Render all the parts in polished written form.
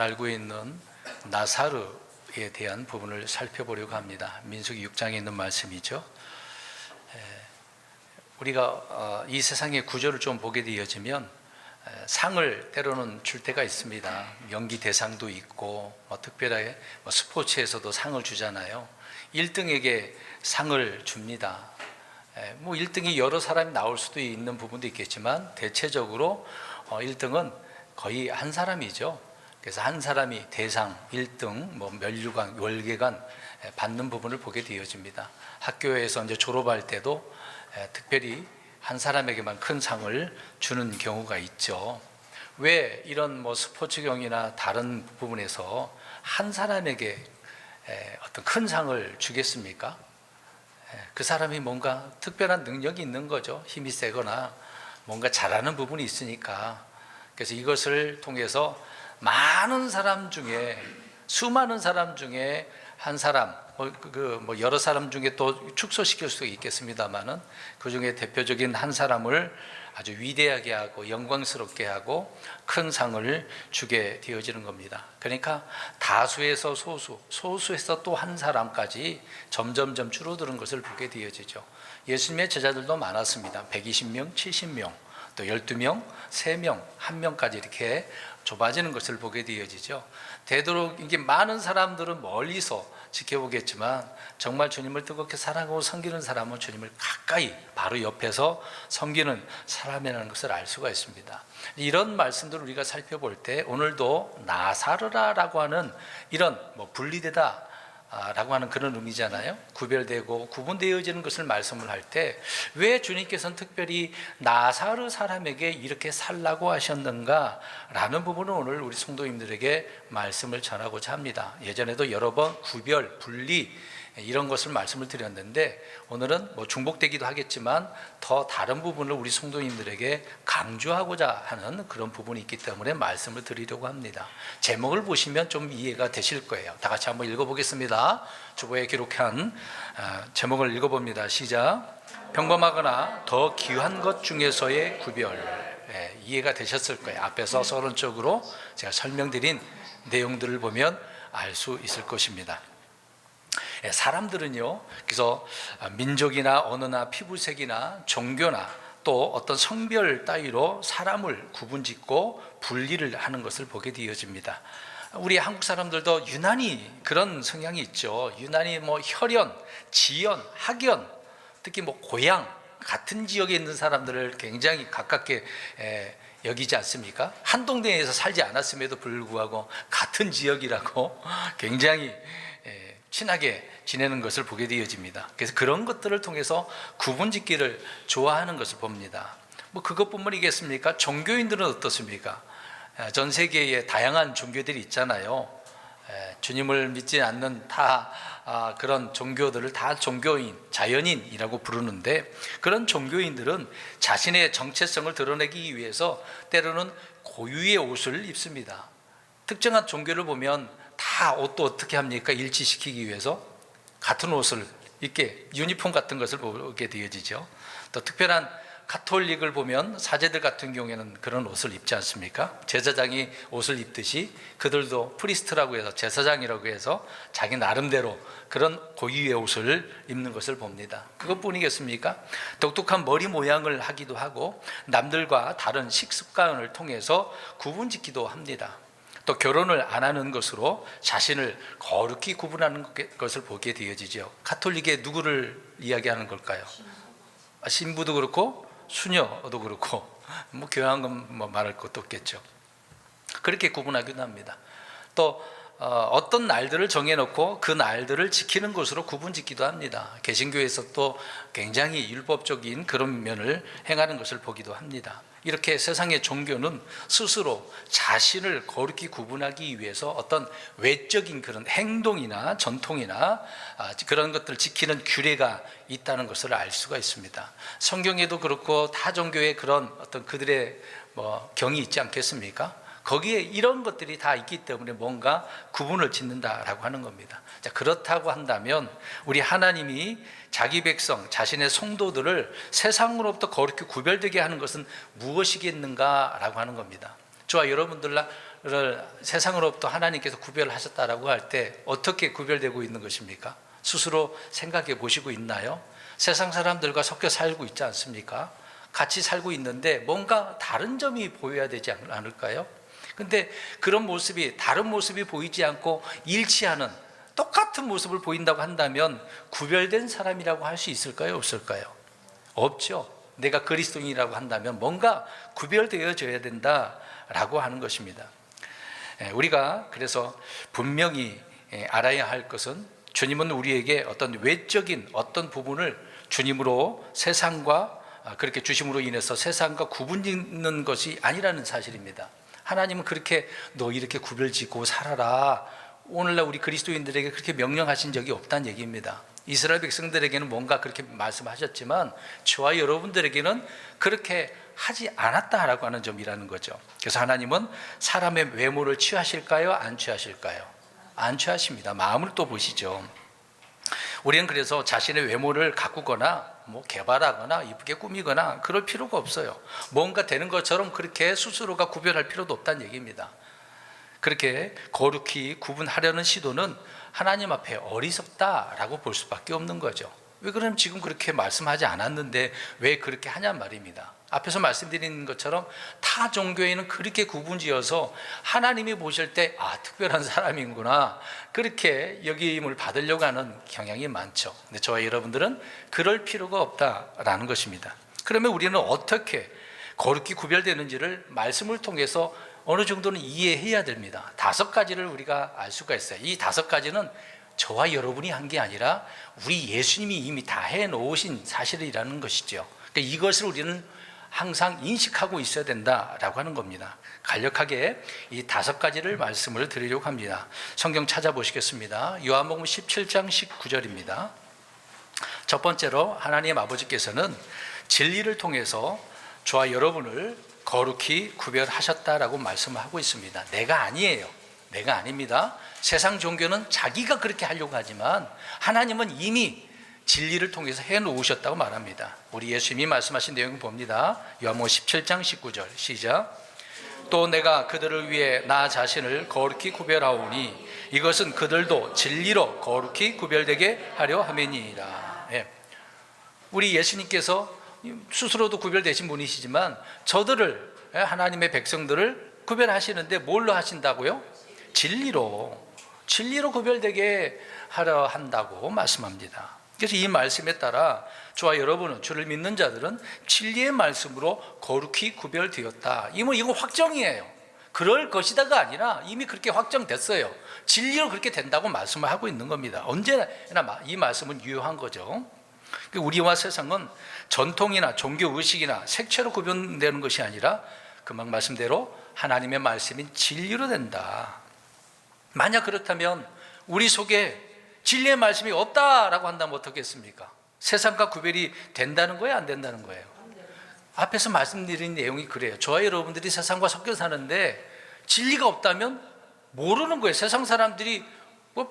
알고 있는 나사르에 대한 부분을 살펴보려고 합니다. 민수기 6장에 있는 말씀이죠. 우리가 이 세상의 구조를 좀 보게 되어지면 상을 때로는 줄 때가 있습니다. 연기 대상도 있고 특별하게 스포츠에서도 상을 주잖아요. 1등에게 상을 줍니다. 1등이 여러 사람이 나올 수도 있는 부분도 있겠지만 대체적으로 1등은 거의 한 사람이죠. 그래서 한 사람이 대상 1등, 면류관, 월계관 받는 부분을 보게 되어집니다. 학교에서 이제 졸업할 때도 특별히 한 사람에게만 큰 상을 주는 경우가 있죠. 왜 이런 스포츠 경기나 다른 부분에서 한 사람에게 어떤 큰 상을 주겠습니까? 그 사람이 뭔가 특별한 능력이 있는 거죠. 힘이 세거나 뭔가 잘하는 부분이 있으니까. 그래서 이것을 통해서 많은 사람 중에, 수많은 사람 중에 한 사람, 여러 사람 중에 또 축소시킬 수 있겠습니다만은 그 중에 대표적인 한 사람을 아주 위대하게 하고 영광스럽게 하고 큰 상을 주게 되어지는 겁니다. 그러니까 다수에서 소수, 소수에서 또 한 사람까지 점점점 줄어드는 것을 보게 되어지죠. 예수님의 제자들도 많았습니다. 120명, 70명, 또 12명, 3명, 1명까지 이렇게 좁아지는 것을 보게 되어지죠. 되도록 이게 많은 사람들은 멀리서 지켜보겠지만 정말 주님을 뜨겁게 사랑하고 섬기는 사람은 주님을 가까이 바로 옆에서 섬기는 사람이라는 것을 알 수가 있습니다. 이런 말씀들을 우리가 살펴볼 때 오늘도 나사르라라고 하는 이런 분리되다 라고 하는 그런 의미잖아요. 구별되고 구분되어지는 것을 말씀을 할 때 왜 주님께서는 특별히 나사르 사람에게 이렇게 살라고 하셨는가 라는 부분을 오늘 우리 성도님들에게 말씀을 전하고자 합니다. 예전에도 여러 번 구별, 분리 이런 것을 말씀을 드렸는데 오늘은 중복되기도 하겠지만 더 다른 부분을 우리 성도님들에게 강조하고자 하는 그런 부분이 있기 때문에 말씀을 드리려고 합니다. 제목을 보시면 좀 이해가 되실 거예요. 다 같이 한번 읽어보겠습니다. 주보에 기록한 제목을 읽어봅니다. 시작. 평범하거나 더 귀한 것 중에서의 구별. 이해가 되셨을 거예요. 앞에서 서론적으로 제가 설명드린 내용들을 보면 알 수 있을 것입니다. 사람들은요, 그래서 민족이나 언어나 피부색이나 종교나 또 어떤 성별 따위로 사람을 구분짓고 분리를 하는 것을 보게 되어집니다. 우리 한국 사람들도 유난히 그런 성향이 있죠. 유난히 혈연, 지연, 학연, 특히 고향, 같은 지역에 있는 사람들을 굉장히 가깝게 여기지 않습니까? 한 동네에서 살지 않았음에도 불구하고 같은 지역이라고 굉장히 친하게 지내는 것을 보게 되어집니다. 그래서 그런 것들을 통해서 구분짓기를 좋아하는 것을 봅니다. 그것뿐만이겠습니까? 종교인들은 어떻습니까? 전 세계에 다양한 종교들이 있잖아요. 주님을 믿지 않는 그런 종교들을 다 종교인, 자연인이라고 부르는데 그런 종교인들은 자신의 정체성을 드러내기 위해서 때로는 고유의 옷을 입습니다. 특정한 종교를 보면 다 옷도 어떻게 합니까? 일치시키기 위해서 같은 옷을 입게, 유니폼 같은 것을 보게 되어지죠. 또 특별한 가톨릭을 보면 사제들 같은 경우에는 그런 옷을 입지 않습니까? 제사장이 옷을 입듯이 그들도 프리스트라고 해서 제사장이라고 해서 자기 나름대로 그런 고유의 옷을 입는 것을 봅니다. 그것뿐이겠습니까? 독특한 머리 모양을 하기도 하고 남들과 다른 식습관을 통해서 구분짓기도 합니다. 또 결혼을 안 하는 것으로 자신을 거룩히 구분하는 것을 보게 되어지죠. 가톨릭에 누구를 이야기하는 걸까요? 신부도 그렇고 수녀도 그렇고 교황은 말할 것도 없겠죠. 그렇게 구분하기도 합니다. 또 어떤 날들을 정해놓고 그 날들을 지키는 것으로 구분짓기도 합니다. 개신교에서 또 굉장히 율법적인 그런 면을 행하는 것을 보기도 합니다. 이렇게 세상의 종교는 스스로 자신을 거룩히 구분하기 위해서 어떤 외적인 그런 행동이나 전통이나 그런 것들을 지키는 규례가 있다는 것을 알 수가 있습니다. 성경에도 그렇고 타 종교의 그런 어떤 그들의 경이 있지 않겠습니까? 거기에 이런 것들이 다 있기 때문에 뭔가 구분을 짓는다라고 하는 겁니다. 자, 그렇다고 한다면 우리 하나님이 자기 백성, 자신의 성도들을 세상으로부터 거룩히 구별되게 하는 것은 무엇이겠는가라고 하는 겁니다. 저와 여러분들과 세상으로부터 하나님께서 구별하셨다라고 할 때 어떻게 구별되고 있는 것입니까? 스스로 생각해 보시고 있나요? 세상 사람들과 섞여 살고 있지 않습니까? 같이 살고 있는데 뭔가 다른 점이 보여야 되지 않을까요? 근데 그런 모습이, 다른 모습이 보이지 않고 일치하는 똑같은 모습을 보인다고 한다면 구별된 사람이라고 할 수 있을까요? 없을까요? 없죠. 내가 그리스도인이라고 한다면 뭔가 구별되어져야 된다라고 하는 것입니다. 우리가 그래서 분명히 알아야 할 것은, 주님은 우리에게 어떤 외적인 어떤 부분을 주님으로 세상과 그렇게 주심으로 인해서 세상과 구분짓는 것이 아니라는 사실입니다. 하나님은 그렇게 너 이렇게 구별짓고 살아라, 오늘날 우리 그리스도인들에게 그렇게 명령하신 적이 없다는 얘기입니다. 이스라엘 백성들에게는 뭔가 그렇게 말씀하셨지만 저와 여러분들에게는 그렇게 하지 않았다라고 하는 점이라는 거죠. 그래서 하나님은 사람의 외모를 취하실까요? 안 취하실까요? 안 취하십니다. 마음을 또 보시죠. 우리는 그래서 자신의 외모를 가꾸거나 개발하거나 이쁘게 꾸미거나 그럴 필요가 없어요. 뭔가 되는 것처럼 그렇게 스스로가 구별할 필요도 없다는 얘기입니다. 그렇게 거룩히 구분하려는 시도는 하나님 앞에 어리석다라고 볼 수밖에 없는 거죠. 왜 그러면 지금 그렇게 말씀하지 않았는데 왜 그렇게 하냔 말입니다. 앞에서 말씀드린 것처럼 타 종교에는 그렇게 구분지어서 하나님이 보실 때 특별한 사람이구나, 그렇게 여김을 받으려고 하는 경향이 많죠. 근데 저와 여러분들은 그럴 필요가 없다라는 것입니다. 그러면 우리는 어떻게 거룩히 구별되는지를 말씀을 통해서 어느 정도는 이해해야 됩니다. 5가지를 우리가 알 수가 있어요. 이 5가지는 저와 여러분이 한 게 아니라 우리 예수님이 이미 다 해놓으신 사실이라는 것이죠. 그러니까 이것을 우리는 항상 인식하고 있어야 된다라고 하는 겁니다. 간략하게 이 5가지를 말씀을 드리려고 합니다. 성경 찾아보시겠습니다. 요한복음 17장 19절입니다. 첫 번째로 하나님 아버지께서는 진리를 통해서 저와 여러분을 거룩히 구별하셨다라고 말씀을 하고 있습니다. 내가 아니에요. 내가 아닙니다. 세상 종교는 자기가 그렇게 하려고 하지만 하나님은 이미 진리를 통해서 해놓으셨다고 말합니다. 우리 예수님이 말씀하신 내용을 봅니다. 요한복음 17장 19절 시작. 또 내가 그들을 위해 나 자신을 거룩히 구별하오니 이것은 그들도 진리로 거룩히 구별되게 하려 함이니이다. 우리 예수님께서 스스로도 구별되신 분이시지만 저들을, 하나님의 백성들을 구별하시는데 뭘로 하신다고요? 진리로 구별되게 하려 한다고 말씀합니다. 그래서 이 말씀에 따라 저와 여러분은, 주를 믿는 자들은 진리의 말씀으로 거룩히 구별되었다. 이거 확정이에요. 그럴 것이다가 아니라 이미 그렇게 확정됐어요. 진리로 그렇게 된다고 말씀을 하고 있는 겁니다. 언제나 이 말씀은 유효한 거죠. 우리와 세상은 전통이나 종교의식이나 색채로 구분되는 것이 아니라 금방 말씀대로 하나님의 말씀인 진리로 된다. 만약 그렇다면 우리 속에 진리의 말씀이 없다라고 한다면 어떻겠습니까? 세상과 구별이 된다는 거예요? 안 된다는 거예요? 앞에서 말씀드린 내용이 그래요. 저와 여러분들이 세상과 섞여 사는데 진리가 없다면 모르는 거예요. 세상 사람들이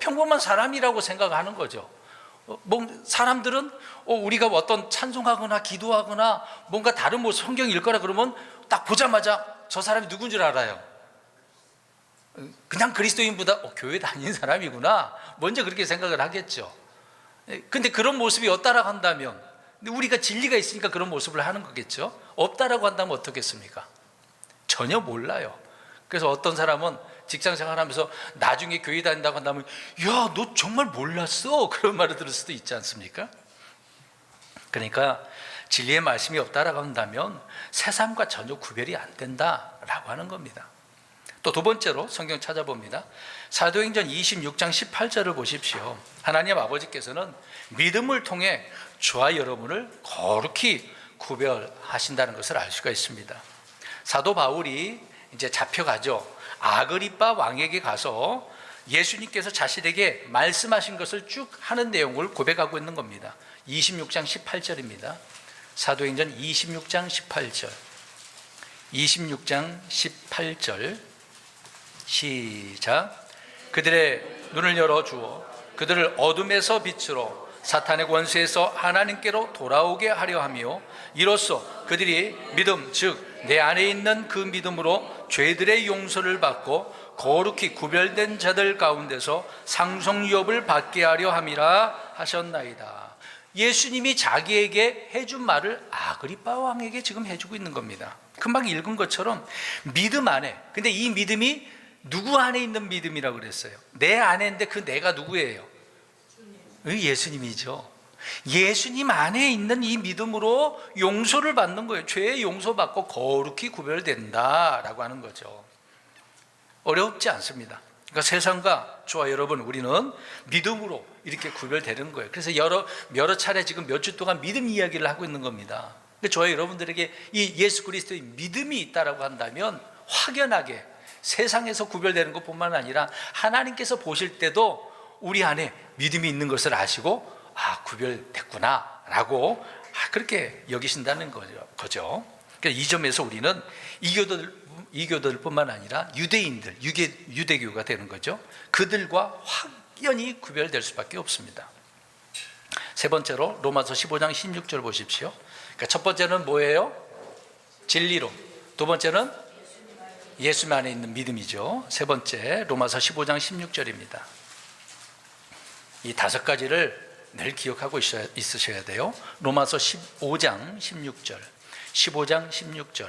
평범한 사람이라고 생각하는 거죠. 사람들은 우리가 어떤 찬송하거나 기도하거나 뭔가 다른 모습 성경 읽거나 그러면 딱 보자마자 저 사람이 누군 줄 알아요. 그냥 그리스도인보다 교회 다니는 사람이구나, 먼저 그렇게 생각을 하겠죠. 근데 그런 모습이 없다라고 한다면, 우리가 진리가 있으니까 그런 모습을 하는 거겠죠. 없다라고 한다면 어떻겠습니까? 전혀 몰라요. 그래서 어떤 사람은 직장 생활하면서 나중에 교회 다닌다고 한다면 야, 너 정말 몰랐어? 그런 말을 들을 수도 있지 않습니까? 그러니까 진리의 말씀이 없다라고 한다면 세상과 전혀 구별이 안 된다라고 하는 겁니다. 또 두 번째로 성경 찾아봅니다. 사도행전 26장 18절을 보십시오. 하나님 아버지께서는 믿음을 통해 저와 여러분을 거룩히 구별하신다는 것을 알 수가 있습니다. 사도 바울이 이제 잡혀가죠. 아그리빠 왕에게 가서 예수님께서 자신에게 말씀하신 것을 쭉 하는 내용을 고백하고 있는 겁니다. 26장 18절입니다. 사도행전 26장 18절. 26장 18절 시작. 그들의 눈을 열어주어 그들을 어둠에서 빛으로 사탄의 권세에서 하나님께로 돌아오게 하려 하며 이로써 그들이 믿음 즉 내 안에 있는 그 믿음으로 죄들의 용서를 받고 거룩히 구별된 자들 가운데서 상속유업을 받게 하려 함이라 하셨나이다. 예수님이 자기에게 해준 말을 아그리빠 왕에게 지금 해주고 있는 겁니다. 금방 읽은 것처럼 믿음 안에, 근데 이 믿음이 누구 안에 있는 믿음이라고 그랬어요? 내 안에 있는데 그 내가 누구예요? 예수님이죠. 예수님 안에 있는 이 믿음으로 용서를 받는 거예요. 죄의 용서받고 거룩히 구별된다라고 하는 거죠. 어렵지 않습니다. 그러니까 세상과 저와 여러분, 우리는 믿음으로 이렇게 구별되는 거예요. 그래서 여러 차례 지금 몇 주 동안 믿음 이야기를 하고 있는 겁니다. 저와 여러분들에게 이 예수 그리스도의 믿음이 있다라고 한다면 확연하게 세상에서 구별되는 것뿐만 아니라 하나님께서 보실 때도 우리 안에 믿음이 있는 것을 아시고 구별됐구나 라고 그렇게 여기신다는 거죠. 그러니까 이 점에서 우리는 이교도들뿐만 아니라 유대인들, 유대교가 되는 거죠. 그들과 확연히 구별될 수밖에 없습니다. 세 번째로 로마서 15장 16절 보십시오. 그러니까 첫 번째는 뭐예요? 진리로. 두 번째는 예수님 안에 있는 믿음이죠. 세 번째 로마서 15장 16절입니다. 이 다섯 가지를 늘 기억하고 있으셔야 돼요. 로마서 15장 16절 15장 16절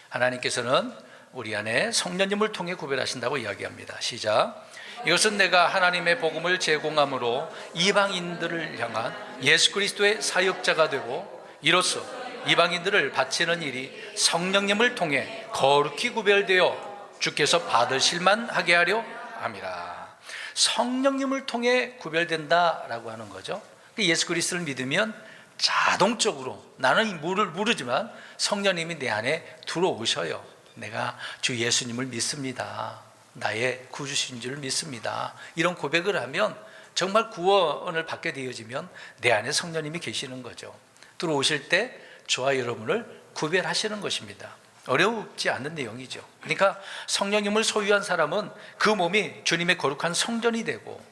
하나님께서는 우리 안에 성령님을 통해 구별하신다고 이야기합니다. 시작. 이것은 내가 하나님의 복음을 제공함으로 이방인들을 향한 예수 그리스도의 사역자가 되고 이로써 이방인들을 바치는 일이 성령님을 통해 거룩히 구별되어 주께서 받으실만 하게 하려 함이라. 성령님을 통해 구별된다라고 하는 거죠. 예수 그리스도를 믿으면 자동적으로, 나는 모르지만 성령님이 내 안에 들어오셔요. 내가 주 예수님을 믿습니다. 나의 구주신 줄 믿습니다. 이런 고백을 하면 정말 구원을 받게 되어지면 내 안에 성령님이 계시는 거죠. 들어오실 때 저와 여러분을 구별하시는 것입니다. 어렵지 않은 내용이죠. 그러니까 성령님을 소유한 사람은 그 몸이 주님의 거룩한 성전이 되고,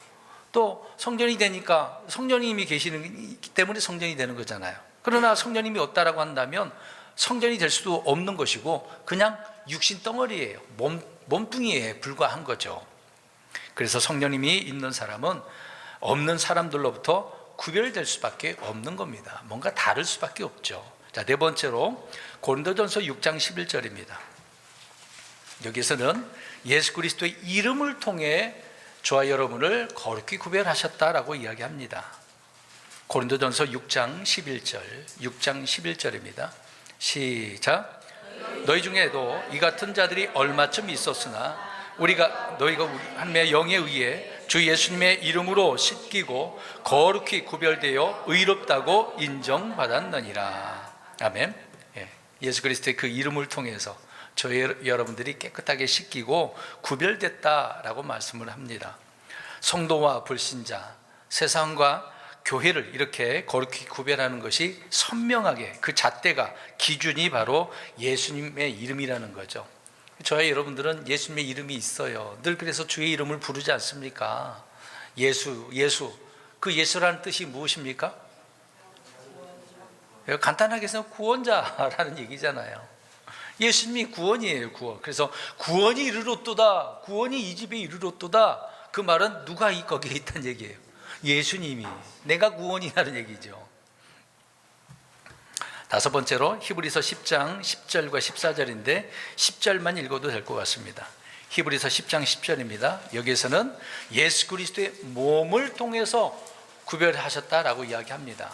또 성전이 되니까 성령님이 계시기 때문에 성전이 되는 거잖아요. 그러나 성령님이 없다라고 한다면 성전이 될 수도 없는 것이고 그냥 육신 덩어리예요. 몸뚱이에 불과한 거죠. 그래서 성령님이 있는 사람은 없는 사람들로부터 구별될 수밖에 없는 겁니다. 뭔가 다를 수밖에 없죠. 자, 네 번째로 고린도전서 6장 11절입니다. 여기서는 예수 그리스도의 이름을 통해 저와 여러분을 거룩히 구별하셨다라고 이야기합니다. 고린도전서 6장 11절입니다. 시작. 너희 중에도 이 같은 자들이 얼마쯤 있었으나 너희가 우리 한 명의 영에 의해 주 예수님의 이름으로 씻기고 거룩히 구별되어 의롭다고 인정받았느니라. 아멘. 예수 그리스도의 그 이름을 통해서 저희 여러분들이 깨끗하게 씻기고 구별됐다라고 말씀을 합니다. 성도와 불신자, 세상과 교회를 이렇게 거룩히 구별하는 것이 선명하게, 그 잣대가, 기준이 바로 예수님의 이름이라는 거죠. 저희 여러분들은 예수님의 이름이 있어요. 늘 그래서 주의 이름을 부르지 않습니까? 예수. 그 예수라는 뜻이 무엇입니까? 간단하게 해서 구원자라는 얘기잖아요. 예수님이 구원이에요, 구원. 그래서 구원이 이르렀도다, 구원이 이 집에 이르렀도다. 그 말은 누가 거기에 있다는 얘기예요? 예수님이. 내가 구원이라는 얘기죠. 다섯 번째로 히브리서 10장 10절과 14절인데 10절만 읽어도 될 것 같습니다. 히브리서 10장 10절입니다. 여기에서는 예수 그리스도의 몸을 통해서 구별하셨다라고 이야기합니다.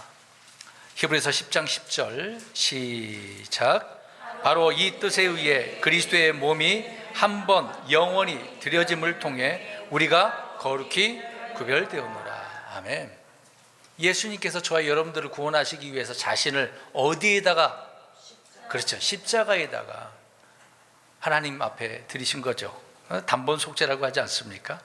히브리서 10장 10절 시작. 바로 이 뜻에 의해 그리스도의 몸이 한 번 영원히 드려짐을 통해 우리가 거룩히 구별되었노라. 아멘. 예수님께서 저와 여러분들을 구원하시기 위해서 자신을 어디에다가, 그렇죠, 십자가에다가 하나님 앞에 드리신 거죠. 단번 속죄라고 하지 않습니까?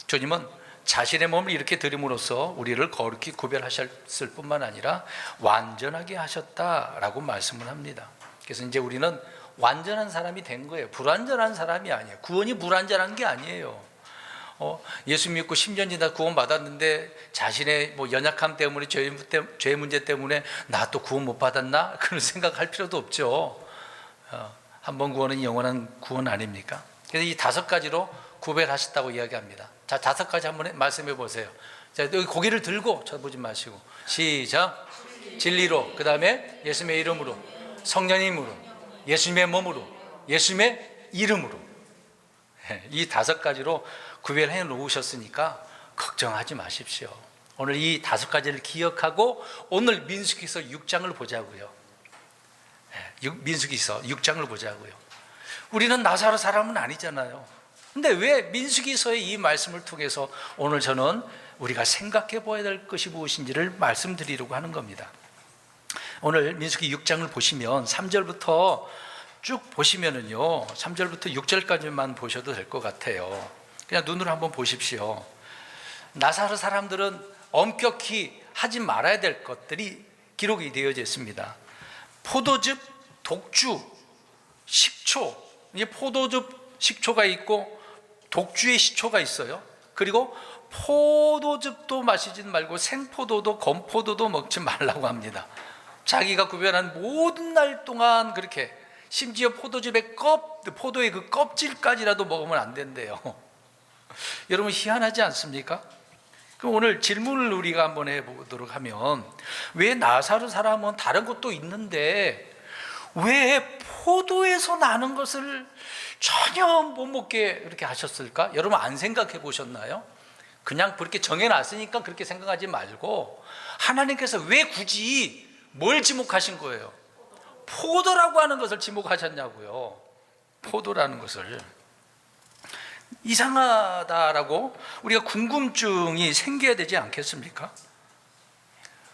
주님은 자신의 몸을 이렇게 드림으로써 우리를 거룩히 구별하셨을 뿐만 아니라 완전하게 하셨다라고 말씀을 합니다. 그래서 이제 우리는 완전한 사람이 된 거예요. 불완전한 사람이 아니에요. 구원이 불완전한 게 아니에요. 예수 믿고 10년 지나 구원 받았는데 자신의 연약함 때문에, 죄 문제 때문에 나 또 구원 못 받았나? 그런 생각할 필요도 없죠. 한 번 구원은 영원한 구원 아닙니까? 그래서 이 5가지로 구별하셨다고 이야기합니다. 자, 5가지 한번 말씀해 보세요. 자, 여기 고개를 들고 쳐보지 마시고 시작. 진리로, 그 다음에 예수님의 이름으로, 성령님으로, 예수님의 몸으로, 예수님의 이름으로. 이 5가지로 구별해 놓으셨으니까 걱정하지 마십시오. 오늘 이 5가지를 기억하고 오늘 민수기서 6장을 보자고요. 민수기서 6장을 보자고요. 우리는 나사로 사람은 아니잖아요. 근데 왜 민수기서의 이 말씀을 통해서 오늘 저는 우리가 생각해 보아야 될 것이 무엇인지를 말씀드리려고 하는 겁니다. 오늘 민수기 6장을 보시면 3절부터 쭉 보시면은요, 3절부터 6절까지만 보셔도 될 것 같아요. 그냥 눈으로 한번 보십시오. 나사로 사람들은 엄격히 하지 말아야 될 것들이 기록이 되어져 있습니다. 포도즙, 독주, 식초. 이게 포도즙, 식초가 있고 독주의 식초가 있어요. 그리고 포도즙도 마시지 말고 생포도도 건포도도 먹지 말라고 합니다. 자기가 구별한 모든 날 동안 그렇게, 심지어 포도즙의 포도의 그 껍질까지라도 먹으면 안 된대요. 여러분 희한하지 않습니까? 그럼 오늘 질문을 우리가 한번 해보도록 하면, 왜 나사로 사람은 다른 것도 있는데 왜 포도에서 나는 것을 전혀 못 먹게 그렇게 하셨을까? 여러분 안 생각해 보셨나요? 그냥 그렇게 정해놨으니까 그렇게 생각하지 말고, 하나님께서 왜 굳이 뭘 지목하신 거예요? 포도라고 하는 것을 지목하셨냐고요. 포도라는 것을. 이상하다라고 우리가 궁금증이 생겨야 되지 않겠습니까?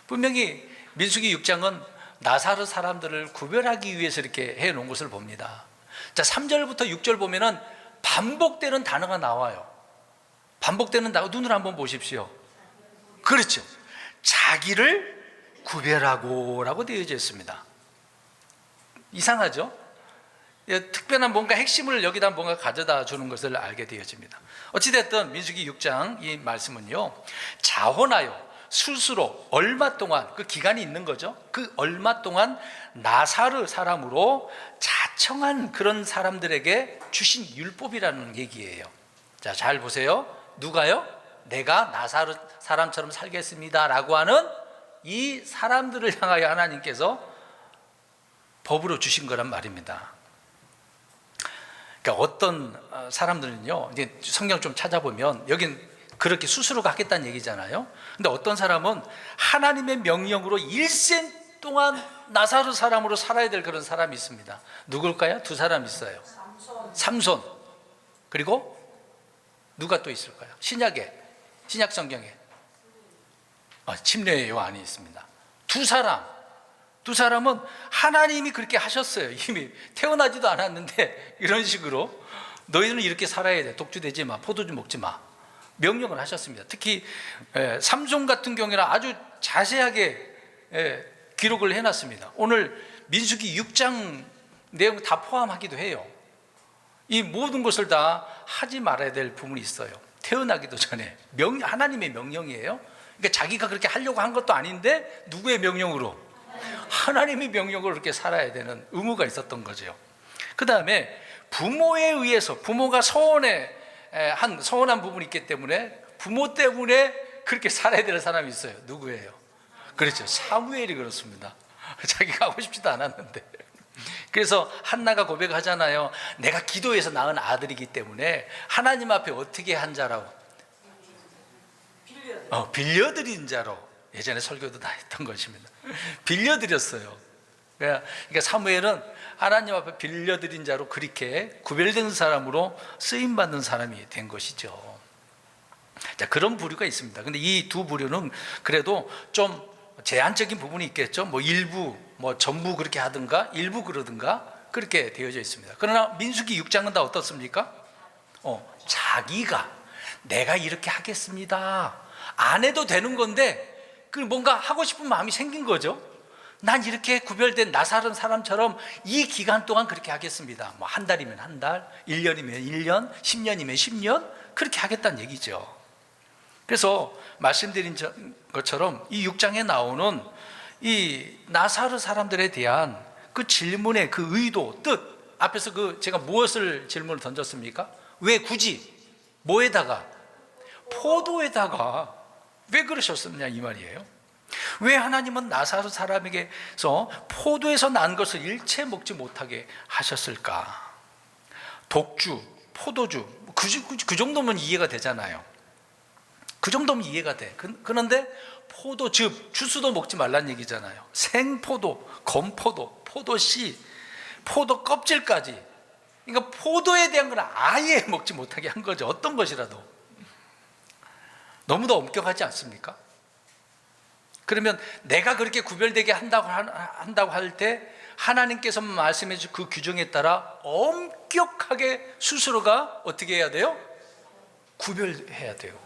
분명히 민수기 6장은 나사로 사람들을 구별하기 위해서 이렇게 해놓은 것을 봅니다. 자, 3절부터 6절 보면은 반복되는 단어가 나와요. 반복되는 단어, 눈을 한번 보십시오. 그렇죠. 자기를 구별하고 라고 되어져 있습니다. 이상하죠? 특별한 뭔가 핵심을 여기다 뭔가 가져다 주는 것을 알게 되어집니다. 어찌됐든 민수기 6장 이 말씀은요, 자원하여 스스로 얼마 동안, 그 기간이 있는 거죠. 그 얼마 동안 나사르 사람으로 자청한 그런 사람들에게 주신 율법이라는 얘기예요. 자, 잘 보세요. 누가요? 내가 나사르 사람처럼 살겠습니다 라고 하는 이 사람들을 향하여 하나님께서 법으로 주신 거란 말입니다. 그러니까 어떤 사람들은요, 이제 성경 좀 찾아보면 여긴 그렇게 스스로가 하겠다는 얘기잖아요. 근데 어떤 사람은 하나님의 명령으로 일생 동안 나사로 사람으로 살아야 될 그런 사람이 있습니다. 누굴까요? 2사람 있어요. 삼손. 그리고 누가 또 있을까요? 신약 성경에 침례의 요한이 있습니다. 2사람은 하나님이 그렇게 하셨어요. 이미 태어나지도 않았는데 이런 식으로 너희는 이렇게 살아야 돼. 독주되지 마. 포도주 먹지 마. 명령을 하셨습니다. 특히 삼손 같은 경우에는 아주 자세하게 기록을 해놨습니다. 오늘 민수기 6장 내용 다 포함하기도 해요. 이 모든 것을 다 하지 말아야 될 부분이 있어요. 태어나기도 전에 하나님의 명령이에요. 그러니까 자기가 그렇게 하려고 한 것도 아닌데 누구의 명령으로? 하나님의 명령으로 그렇게 살아야 되는 의무가 있었던 거죠. 그 다음에 부모에 의해서, 부모가 서운한 부분이 있기 때문에 부모 때문에 그렇게 살아야 되는 사람이 있어요. 누구예요? 그렇죠. 사무엘이 그렇습니다. 자기가 하고 싶지도 않았는데. 그래서 한나가 고백하잖아요. 내가 기도해서 낳은 아들이기 때문에 하나님 앞에 어떻게 한 자라고? 빌려드린 자로. 예전에 설교도 다 했던 것입니다. 빌려드렸어요. 그러니까 사무엘은 하나님 앞에 빌려드린 자로 그렇게 구별된 사람으로 쓰임받는 사람이 된 것이죠. 자, 그런 부류가 있습니다. 근데 이 2부류는 그래도 좀 제한적인 부분이 있겠죠. 일부, 전부 그렇게 하든가 일부 그러든가 그렇게 되어져 있습니다. 그러나 민수기 6장은 다 어떻습니까? 자기가 내가 이렇게 하겠습니다. 안 해도 되는 건데 뭔가 하고 싶은 마음이 생긴 거죠. 난 이렇게 구별된 나사른 사람처럼 이 기간 동안 그렇게 하겠습니다. 한 달이면 한 달, 1년이면 1년, 10년이면 10년 그렇게 하겠다는 얘기죠. 그래서 말씀드린 것처럼 이 6장에 나오는 이 나사르 사람들에 대한 그 질문의 그 의도, 뜻, 앞에서 제가 무엇을 질문을 던졌습니까? 왜 굳이 뭐에다가? 포도에다가 왜 그러셨느냐 이 말이에요. 왜 하나님은 나사로 사람에게서 포도에서 난 것을 일체 먹지 못하게 하셨을까? 독주, 포도주 그 정도면 이해가 되잖아요. 그 정도면 이해가 돼. 그런데 포도즙, 주스도 먹지 말란 얘기잖아요. 생포도, 건포도, 포도씨, 포도 껍질까지. 그러니까 포도에 대한 건 아예 먹지 못하게 한 거죠. 어떤 것이라도. 너무도 엄격하지 않습니까? 그러면 내가 그렇게 구별되게 한다고 할 때 하나님께서 말씀해 주신 그 규정에 따라 엄격하게 스스로가 어떻게 해야 돼요? 구별해야 돼요.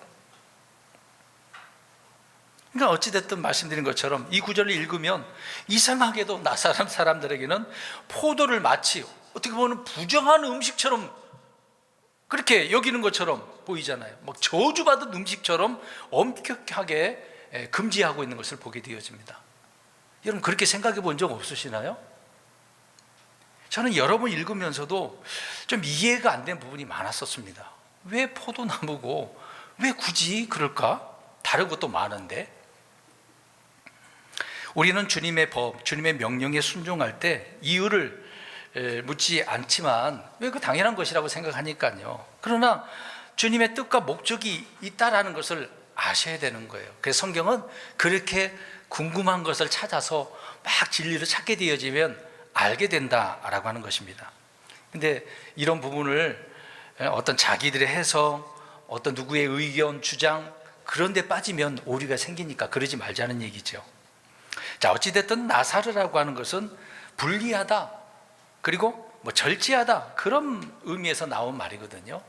그러니까 어찌됐든 말씀드린 것처럼 이 구절을 읽으면 이상하게도 나사람 사람들에게는 포도를 마치 어떻게 보면 부정한 음식처럼 그렇게 여기는 것처럼 보이잖아요. 막 저주받은 음식처럼 엄격하게 금지하고 있는 것을 보게 되어집니다. 여러분 그렇게 생각해 본 적 없으시나요? 저는 여러 번 읽으면서도 좀 이해가 안 된 부분이 많았었습니다. 왜 포도나무고 왜 굳이 그럴까? 다른 것도 많은데. 우리는 주님의 법, 주님의 명령에 순종할 때 이유를 묻지 않지만 왜 그 당연한 것이라고 생각하니까요. 그러나 주님의 뜻과 목적이 있다라는 것을 아셔야 되는 거예요. 그래서 성경은 그렇게 궁금한 것을 찾아서 막 진리를 찾게 되어지면 알게 된다라고 하는 것입니다. 근데 이런 부분을 어떤 자기들의 해석, 어떤 누구의 의견, 주장 그런 데 빠지면 오류가 생기니까 그러지 말자는 얘기죠. 자, 어찌됐든 나사르라고 하는 것은 불리하다, 그리고 절제하다, 그런 의미에서 나온 말이거든요.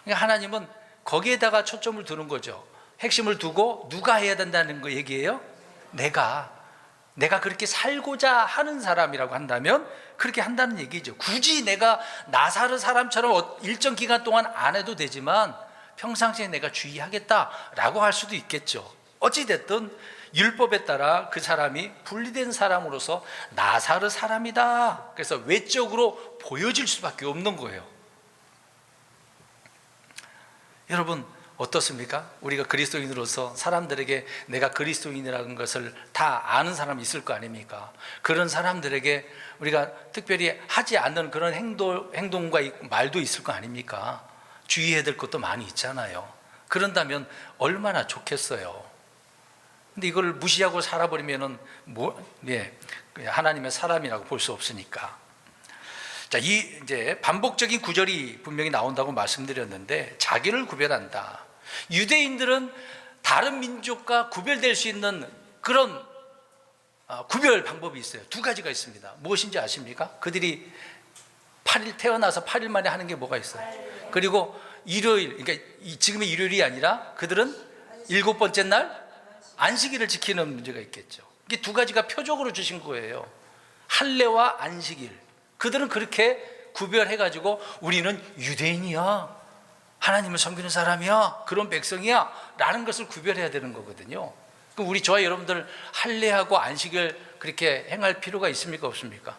그러니까 하나님은 거기에다가 초점을 두는 거죠. 핵심을 두고 누가 해야 된다는 거 얘기예요? 내가 그렇게 살고자 하는 사람이라고 한다면 그렇게 한다는 얘기죠. 굳이 내가 나사르 사람처럼 일정 기간 동안 안 해도 되지만 평상시에 내가 주의하겠다라고 할 수도 있겠죠. 어찌됐든 율법에 따라 그 사람이 분리된 사람으로서 나사르 사람이다, 그래서 외적으로 보여질 수밖에 없는 거예요. 여러분 어떻습니까? 우리가 그리스도인으로서 사람들에게 내가 그리스도인이라는 것을 다 아는 사람이 있을 거 아닙니까? 그런 사람들에게 우리가 특별히 하지 않는 그런 행동과 말도 있을 거 아닙니까? 주의해야 될 것도 많이 있잖아요. 그런다면 얼마나 좋겠어요. 근데 이걸 무시하고 살아버리면은 하나님의 사람이라고 볼 수 없으니까. 자, 이제 반복적인 구절이 분명히 나온다고 말씀드렸는데, 자기를 구별한다. 유대인들은 다른 민족과 구별될 수 있는 그런 구별 방법이 있어요. 두 가지가 있습니다. 무엇인지 아십니까? 그들이 태어나서 8일 만에 하는 게 뭐가 있어요? 그리고 일요일, 그러니까 지금의 일요일이 아니라 그들은 7번째 날 안식일을 지키는 문제가 있겠죠. 이게 두 가지가 표적으로 주신 거예요. 할례와 안식일. 그들은 그렇게 구별해가지고 우리는 유대인이야, 하나님을 섬기는 사람이야, 그런 백성이야 라는 것을 구별해야 되는 거거든요. 그럼 저와 여러분들 할례하고 안식일 그렇게 행할 필요가 있습니까 없습니까?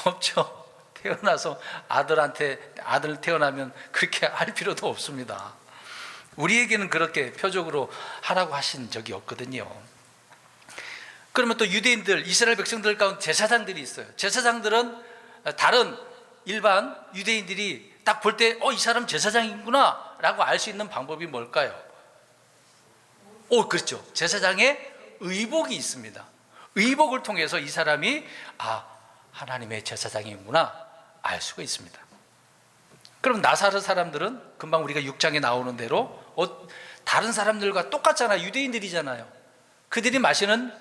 없죠. 태어나서 아들 태어나면 그렇게 할 필요도 없습니다. 우리에게는 그렇게 표적으로 하라고 하신 적이 없거든요. 그러면 또 유대인들, 이스라엘 백성들 가운데 제사장들이 있어요. 제사장들은 다른 일반 유대인들이 딱 볼 때 이 사람 제사장이구나 라고 알 수 있는 방법이 뭘까요? 그렇죠. 제사장의 의복이 있습니다. 의복을 통해서 이 사람이 하나님의 제사장이구나 알 수가 있습니다. 그럼 나사르 사람들은 금방 우리가 6장에 나오는 대로 다른 사람들과 똑같잖아요. 유대인들이잖아요. 그들이 마시는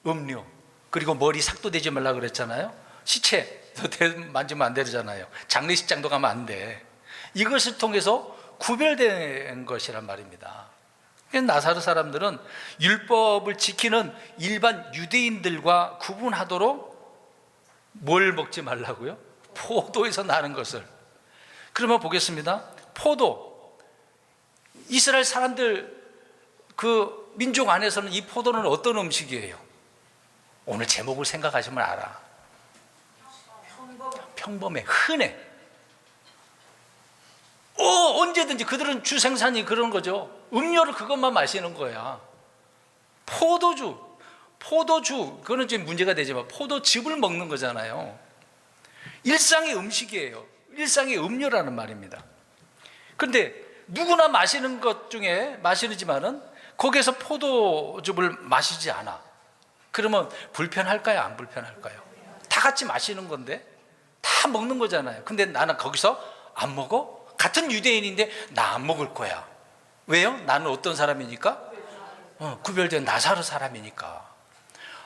음료, 그리고 머리 삭도 대지 말라 그랬잖아요. 시체 만지면 안 되잖아요. 장례식장도 가면 안 돼. 이것을 통해서 구별된 것이란 말입니다. 나사르 사람들은 율법을 지키는 일반 유대인들과 구분하도록 뭘 먹지 말라고요? 포도에서 나는 것을. 그러면 보겠습니다. 포도, 이스라엘 사람들 그 민족 안에서는 이 포도는 어떤 음식이에요? 오늘 제목을 생각하시면 알아. 평범해, 흔해. 언제든지 그들은 주생산이 그런 거죠. 음료를 그것만 마시는 거야. 포도주, 그거는 좀 문제가 되지만 포도즙을 먹는 거잖아요. 일상의 음식이에요. 일상의 음료라는 말입니다. 그런데 누구나 마시는 것 중에 마시지만은 거기에서 포도즙을 마시지 않아. 그러면 불편할까요? 안 불편할까요? 다 같이 마시는 건데 다 먹는 거잖아요. 근데 나는 거기서 안 먹어? 같은 유대인인데 나 안 먹을 거야. 왜요? 나는 어떤 사람이니까? 구별된 나사로 사람이니까.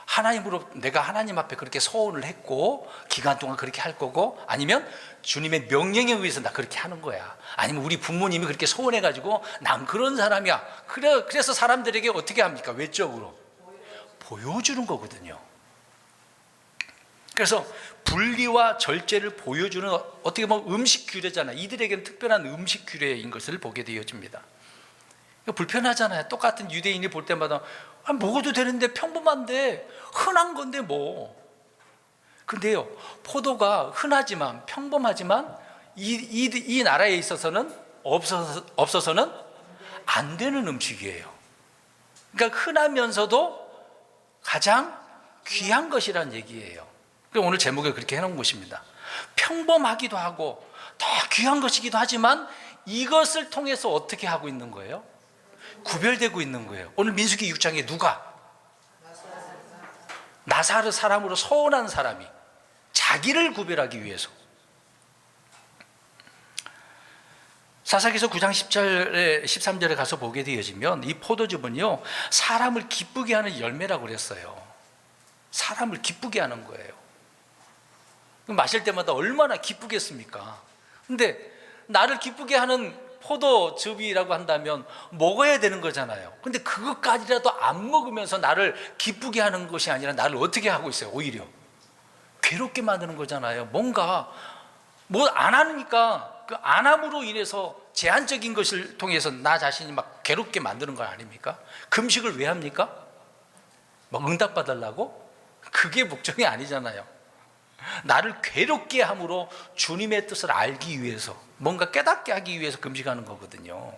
하나님으로 내가 하나님 앞에 그렇게 서원을 했고 기간 동안 그렇게 할 거고, 아니면 주님의 명령에 의해서 나 그렇게 하는 거야. 아니면 우리 부모님이 그렇게 서원해가지고 난 그런 사람이야. 그래서 사람들에게 어떻게 합니까? 외적으로 보여주는 거거든요. 그래서 분리와 절제를 보여주는, 어떻게 보면 음식 규례잖아요. 이들에게는 특별한 음식 규례인 것을 보게 되어집니다. 불편하잖아요. 똑같은 유대인이 볼 때마다 먹어도 되는데, 평범한데, 흔한 건데 뭐. 근데요, 포도가 흔하지만 평범하지만 이 나라에 있어서는 없어서는 안 되는 음식이에요. 그러니까 흔하면서도 가장 귀한 것이란 얘기예요. 오늘 제목에 그렇게 해놓은 것입니다. 평범하기도 하고 더 귀한 것이기도 하지만 이것을 통해서 어떻게 하고 있는 거예요? 구별되고 있는 거예요. 오늘 민수기 6장에 누가? 나사르 사람으로 서운한 사람이 자기를 구별하기 위해서. 사사기서 9장 10절에 13절에 가서 보게 되어지면 이 포도즙은요, 사람을 기쁘게 하는 열매라고 그랬어요. 사람을 기쁘게 하는 거예요. 마실 때마다 얼마나 기쁘겠습니까? 근데 나를 기쁘게 하는 포도즙이라고 한다면 먹어야 되는 거잖아요. 근데 그것까지라도 안 먹으면서 나를 기쁘게 하는 것이 아니라 나를 어떻게 하고 있어요? 오히려 괴롭게 만드는 거잖아요. 뭔가 뭐 안 하니까 그 안 함으로 인해서 제한적인 것을 통해서 나 자신이 막 괴롭게 만드는 거 아닙니까? 금식을 왜 합니까? 막 응답받으려고? 그게 목적이 아니잖아요. 나를 괴롭게 함으로 주님의 뜻을 알기 위해서, 뭔가 깨닫게 하기 위해서 금식하는 거거든요.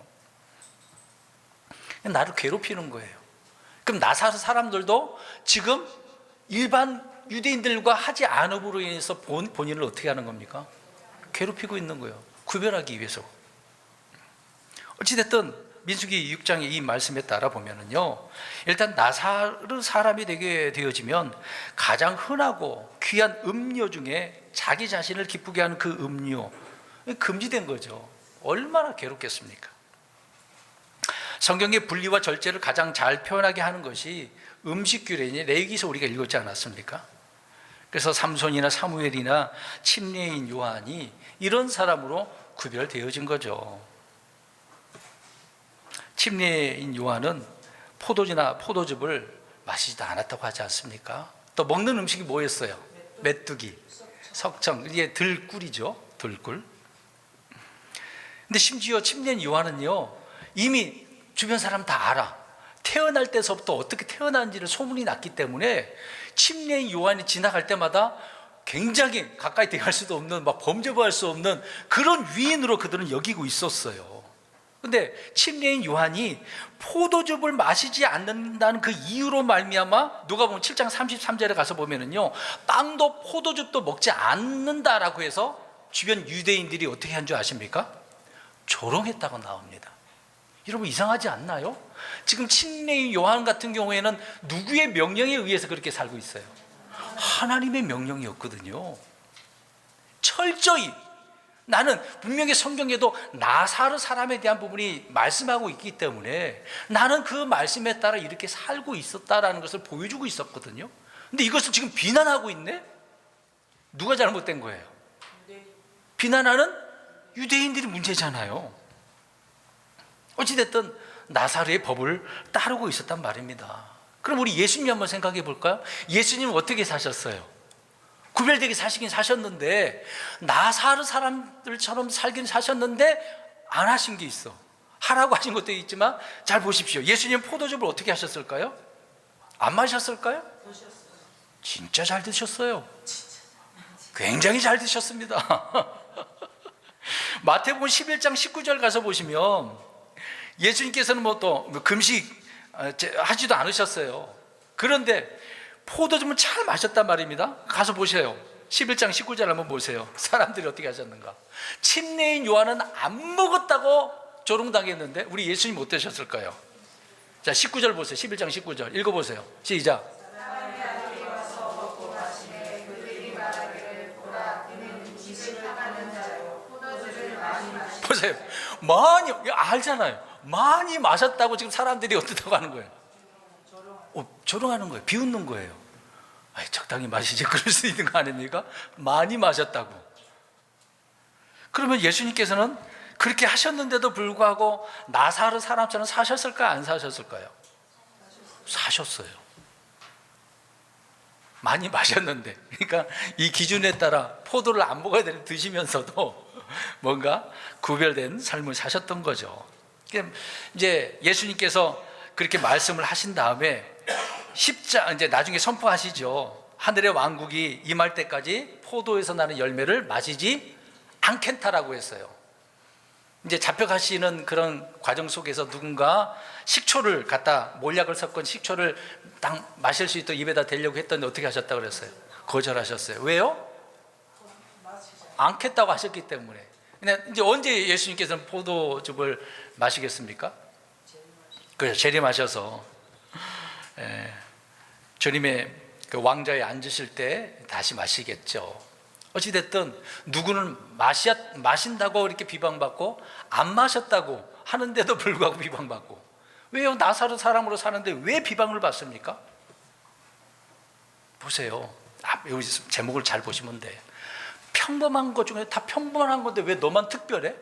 나를 괴롭히는 거예요. 그럼 나사르 사람들도 지금 일반 유대인들과 하지 않음으로 인해서 본인을 어떻게 하는 겁니까? 괴롭히고 있는 거예요. 구별하기 위해서. 어찌됐든 민수기 6장의 이 말씀에 따라 보면은요, 일단 나사르 사람이 되게 되어지면 가장 흔하고 귀한 음료 중에 자기 자신을 기쁘게 하는 그 음료, 금지된 거죠. 얼마나 괴롭겠습니까? 성경의 분리와 절제를 가장 잘 표현하게 하는 것이 음식 규례니 레위기서 우리가 읽었지 않았습니까? 그래서 삼손이나 사무엘이나 침례인 요한이 이런 사람으로 구별되어진 거죠. 침례인 요한은 포도주나 포도즙을 마시지도 않았다고 하지 않습니까? 또 먹는 음식이 뭐였어요? 메뚜기, 석청, 이게 들꿀이죠. 들꿀. 근데 심지어 침례인 요한은요, 이미 주변 사람 다 알아. 태어날 때서부터 어떻게 태어난지를 소문이 났기 때문에 침례인 요한이 지나갈 때마다 굉장히 가까이 대할 수도 없는, 막 범죄할 수 없는 그런 위인으로 그들은 여기고 있었어요. 근데 침례인 요한이 포도즙을 마시지 않는다는 그 이유로 말미암아 누가복음 7장 33절에 가서 보면은요, 빵도 포도즙도 먹지 않는다라고 해서 주변 유대인들이 어떻게 한 줄 아십니까? 조롱했다고 나옵니다. 여러분 이상하지 않나요? 지금 침례인 요한 같은 경우에는 누구의 명령에 의해서 그렇게 살고 있어요? 하나님의 명령이었거든요. 철저히. 나는 분명히 성경에도 나사르 사람에 대한 부분이 말씀하고 있기 때문에 나는 그 말씀에 따라 이렇게 살고 있었다라는 것을 보여주고 있었거든요. 근데 이것을 지금 비난하고 있네? 누가 잘못된 거예요? 비난하는 유대인들이 문제잖아요. 어찌됐든 나사르의 법을 따르고 있었단 말입니다. 그럼 우리 예수님 한번 생각해 볼까요? 예수님은 어떻게 사셨어요? 구별되게 사시긴 사셨는데, 나사르 사람들처럼 살긴 사셨는데 안 하신 게 있어. 하라고 하신 것도 있지만, 잘 보십시오. 예수님 포도즙을 어떻게 하셨을까요? 안 마셨을까요? 진짜 잘 드셨어요. 굉장히 잘 드셨습니다. 마태복음 11장 19절 가서 보시면 예수님께서는 뭐 또 금식 하지도 않으셨어요. 그런데 포도주를 잘 마셨단 말입니다. 가서 보세요. 11장 19절 한번 보세요. 사람들이 어떻게 하셨는가. 침례인 요한은 안 먹었다고 조롱당했는데 우리 예수님 어떠셨을까요? 자, 19절 보세요. 11장 19절 읽어보세요. 시작. 보세요. 많이, 알잖아요. 많이 마셨다고 지금 사람들이 어떻다고 하는 거예요? 조롱하는 거예요. 비웃는 거예요. 아이, 적당히 마시지. 그럴 수 있는 거 아닙니까? 많이 마셨다고. 그러면 예수님께서는 그렇게 하셨는데도 불구하고 나사로 사람처럼 사셨을까요? 안 사셨을까요? 사셨어요. 많이 마셨는데. 그러니까 이 기준에 따라 포도를 안 먹어야 되는 드시면서도 뭔가 구별된 삶을 사셨던 거죠. 이제 예수님께서 그렇게 말씀을 하신 다음에 이제 나중에 선포하시죠. 하늘의 왕국이 임할 때까지 포도에서 나는 열매를 마시지 않겠다라고 했어요. 이제 잡혀가시는 그런 과정 속에서 누군가 식초를 갖다 몰약을 섞은 식초를 딱 마실 수 있도록 입에다 대려고 했더니 어떻게 하셨다고 그랬어요? 거절하셨어요. 왜요? 않겠다고 하셨기 때문에. 근데 이제 언제 예수님께서는 포도즙을 마시겠습니까? 그래서 재림하셔서 주님의 그 왕좌에 앉으실 때 다시 마시겠죠. 어찌됐든 누구는 마신다고 이렇게 비방받고 안 마셨다고 하는데도 불구하고 비방받고. 왜요? 나사로 사람으로 사는데 왜 비방을 받습니까? 보세요. 여기 제목을 잘 보시면 돼. 평범한 것 중에 다 평범한 건데 왜 너만 특별해?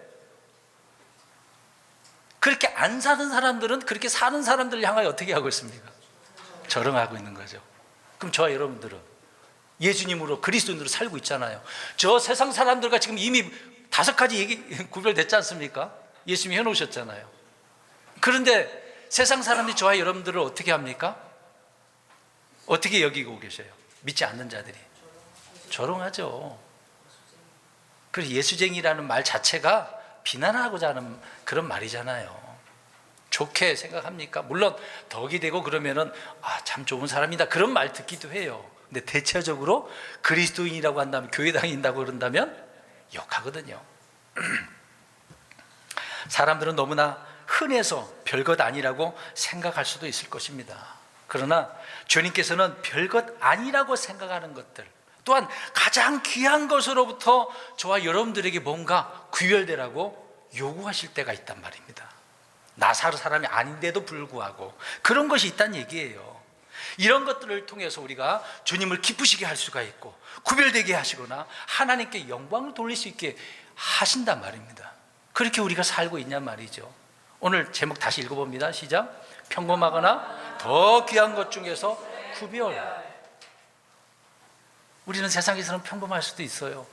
그렇게 안 사는 사람들은 그렇게 사는 사람들을 향하여 어떻게 하고 있습니까? 저렁하고 있는 거죠. 그럼 저와 여러분들은 예수님으로 그리스도인으로 살고 있잖아요. 저 세상 사람들과 지금 이미 5가지 구별됐지 않습니까? 예수님이 해놓으셨잖아요. 그런데 세상 사람들이 저와 여러분들을 어떻게 합니까? 어떻게 여기고 계셔요? 믿지 않는 자들이 조롱하죠. 그래서 예수쟁이라는 말 자체가 비난하고자 하는 그런 말이잖아요. 좋게 생각합니까? 물론 덕이 되고 그러면은 참 좋은 사람이다 그런 말 듣기도 해요. 근데 대체적으로 그리스도인이라고 한다면, 교회 다닌다고 그런다면 욕하거든요. 사람들은 너무나 흔해서 별것 아니라고 생각할 수도 있을 것입니다. 그러나 주님께서는 별것 아니라고 생각하는 것들, 또한 가장 귀한 것으로부터 저와 여러분들에게 뭔가 구별되라고 요구하실 때가 있단 말입니다. 나사로 사람이 아닌데도 불구하고 그런 것이 있다는 얘기예요. 이런 것들을 통해서 우리가 주님을 기쁘시게 할 수가 있고 구별되게 하시거나 하나님께 영광을 돌릴 수 있게 하신단 말입니다. 그렇게 우리가 살고 있냔 말이죠. 오늘 제목 다시 읽어봅니다. 시작. 평범하거나 더 귀한 것 중에서 구별. 우리는 세상에서는 평범할 수도 있어요.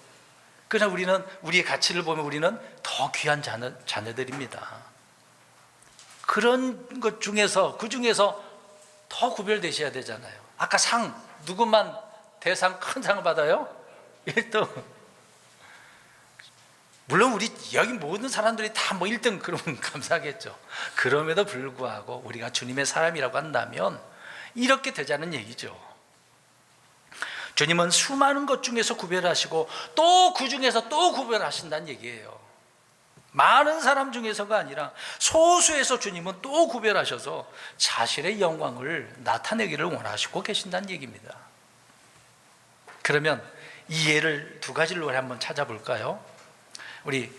그러나 우리는 우리의 가치를 보면 우리는 더 귀한 자녀들입니다. 그런 것 중에서, 그 중에서 더 구별되셔야 되잖아요. 아까 상, 누구만 대상 큰 상을 받아요? 1등. 물론 우리 여기 모든 사람들이 다 뭐 1등 그러면 감사하겠죠. 그럼에도 불구하고 우리가 주님의 사람이라고 한다면 이렇게 되자는 얘기죠. 주님은 수많은 것 중에서 구별하시고 또 그 중에서 또 구별하신다는 얘기예요. 많은 사람 중에서가 아니라 소수에서 주님은 또 구별하셔서 자신의 영광을 나타내기를 원하시고 계신다는 얘기입니다. 그러면 이 예를 2가지로 한번 찾아볼까요? 우리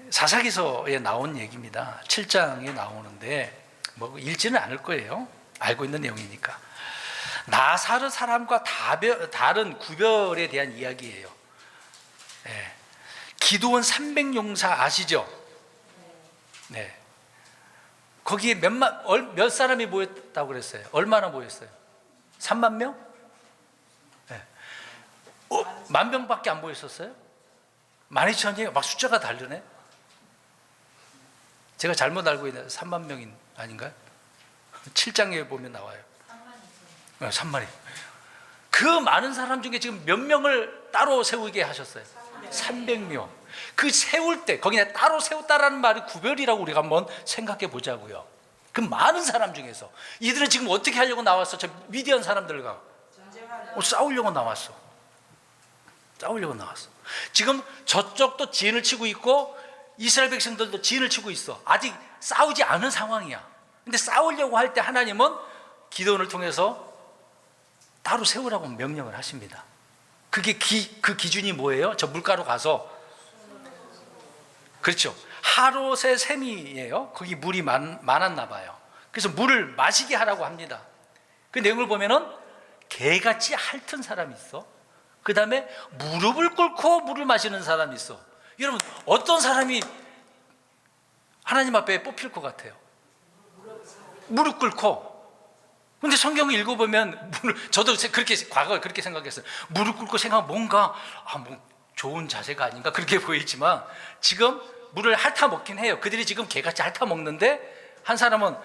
사사기서에 나온 얘기입니다. 7장에 나오는데 뭐 읽지는 않을 거예요. 알고 있는 내용이니까. 나사렛 사람과 다른 구별에 대한 이야기예요. 기드온 300용사 아시죠? 네. 거기에 몇 사람이 모였다고 그랬어요? 얼마나 모였어요? 3만 명? 네. 10,000명밖에 안 모였었어요? 12,000이에요? 막 숫자가 다르네? 제가 잘못 알고 있는 3만 명인 아닌가요? 7장에 보면 나와요. 3만이. 그 많은 사람 중에 지금 몇 명을 따로 세우게 하셨어요? 300명. 그 세울 때 거기에 따로 세웠다라는 말이 구별이라고 우리가 한번 생각해 보자고요. 그 많은 사람 중에서 이들은 지금 어떻게 하려고 나왔어? 저 미디안 사람들과 싸우려고 나왔어. 싸우려고 나왔어. 지금 저쪽도 진을 치고 있고 이스라엘 백성들도 진을 치고 있어. 아직 싸우지 않은 상황이야. 근데 싸우려고 할 때 하나님은 기도원을 통해서 따로 세우라고 명령을 하십니다. 그게 그 기준이 뭐예요? 저 물가로 가서, 그렇죠, 하롯의 샘이에요. 거기 물이 많았나 봐요. 그래서 물을 마시게 하라고 합니다. 그 내용을 보면은 개같이 핥은 사람이 있어. 그 다음에 무릎을 꿇고 물을 마시는 사람이 있어. 여러분, 어떤 사람이 하나님 앞에 뽑힐 것 같아요? 무릎 꿇고. 근데 성경을 읽어보면 저도 그렇게 과거에 그렇게 생각했어요. 무릎 꿇고 생각하면 뭔가 뭐 좋은 자세가 아닌가 그렇게 보이지만 지금 물을 핥아 먹긴 해요. 그들이 지금 개같이 핥아 먹는데 한 사람은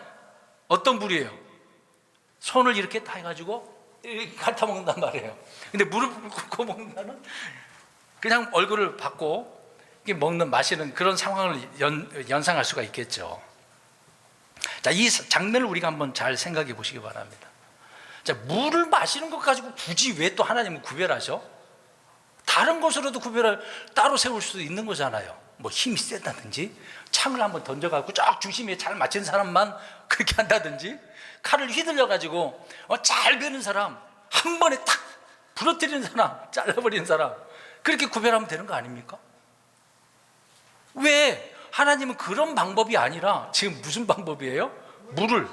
어떤 물이에요? 손을 이렇게 다 해가지고 이렇게 핥아 먹는단 말이에요. 근데 무릎 꿇고 먹는다는 그냥 얼굴을 받고 먹는 마시는 그런 상황을 연상할 수가 있겠죠. 자, 이 장면을 우리가 한번 잘 생각해 보시기 바랍니다. 자, 물을 마시는 것 가지고 굳이 왜 또 하나님은 구별하죠? 다른 것으로도 따로 세울 수도 있는 거잖아요. 뭐 힘이 세다든지 창을 한번 던져가지고 쫙 중심에 잘 맞춘 사람만 그렇게 한다든지 칼을 휘둘려 가지고 잘 베는 사람 한 번에 탁 부러뜨리는 사람, 잘라버리는 사람, 그렇게 구별하면 되는 거 아닙니까? 왜? 하나님은 그런 방법이 아니라 지금 무슨 방법이에요? 물을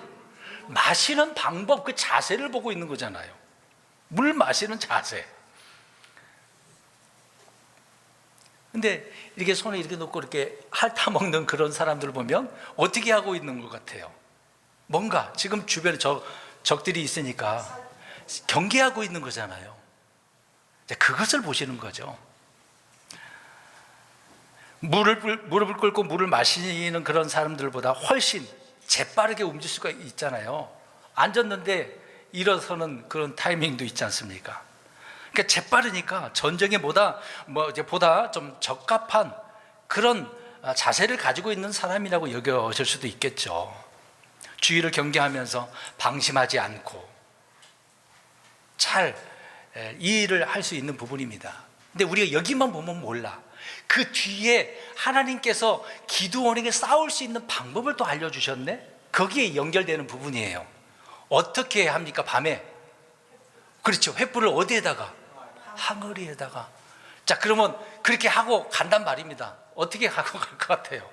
마시는 방법, 그 자세를 보고 있는 거잖아요. 물 마시는 자세. 근데 이렇게 손에 이렇게 놓고 이렇게 핥아 먹는 그런 사람들을 보면 어떻게 하고 있는 것 같아요? 뭔가 지금 주변에 적들이 있으니까 경계하고 있는 거잖아요. 그것을 보시는 거죠. 무릎을 꿇고 물을 마시는 그런 사람들보다 훨씬 재빠르게 움직일 수가 있잖아요. 앉았는데 일어서는 그런 타이밍도 있지 않습니까? 그러니까 재빠르니까 전쟁에 보다 좀 적합한 그런 자세를 가지고 있는 사람이라고 여겨질 수도 있겠죠. 주위를 경계하면서 방심하지 않고 잘 이 일을 할 수 있는 부분입니다. 근데 우리가 여기만 보면 몰라. 그 뒤에 하나님께서 기드온에게 싸울 수 있는 방법을 또 알려주셨네. 거기에 연결되는 부분이에요. 어떻게 합니까? 밤에, 그렇죠, 횃불을 어디에다가? 항아리에다가. 자, 그러면 그렇게 하고 간단 말입니다. 어떻게 하고 갈 것 같아요?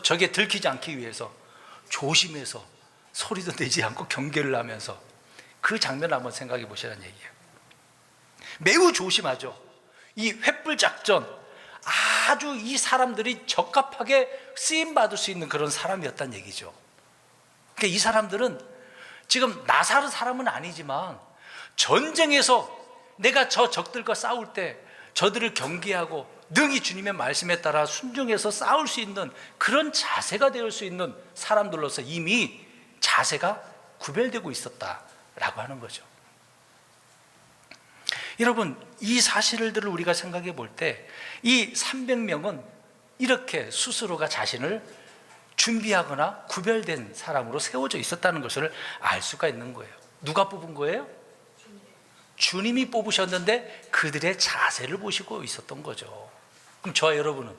저게 들키지 않기 위해서 조심해서 소리도 내지 않고 경계를 하면서 그 장면을 한번 생각해 보시라는 얘기예요. 매우 조심하죠. 이 횃불 작전, 아주 이 사람들이 적합하게 쓰임받을 수 있는 그런 사람이었다는 얘기죠. 그러니까 이 사람들은 지금 나사르 사람은 아니지만 전쟁에서 내가 저 적들과 싸울 때 저들을 경계하고 능히 주님의 말씀에 따라 순종해서 싸울 수 있는 그런 자세가 될 수 있는 사람들로서 이미 자세가 구별되고 있었다라고 하는 거죠. 여러분, 이 사실들을 우리가 생각해 볼 때 이 300명은 이렇게 스스로가 자신을 준비하거나 구별된 사람으로 세워져 있었다는 것을 알 수가 있는 거예요. 누가 뽑은 거예요? 주님이 뽑으셨는데 그들의 자세를 보시고 있었던 거죠. 그럼 저와 여러분은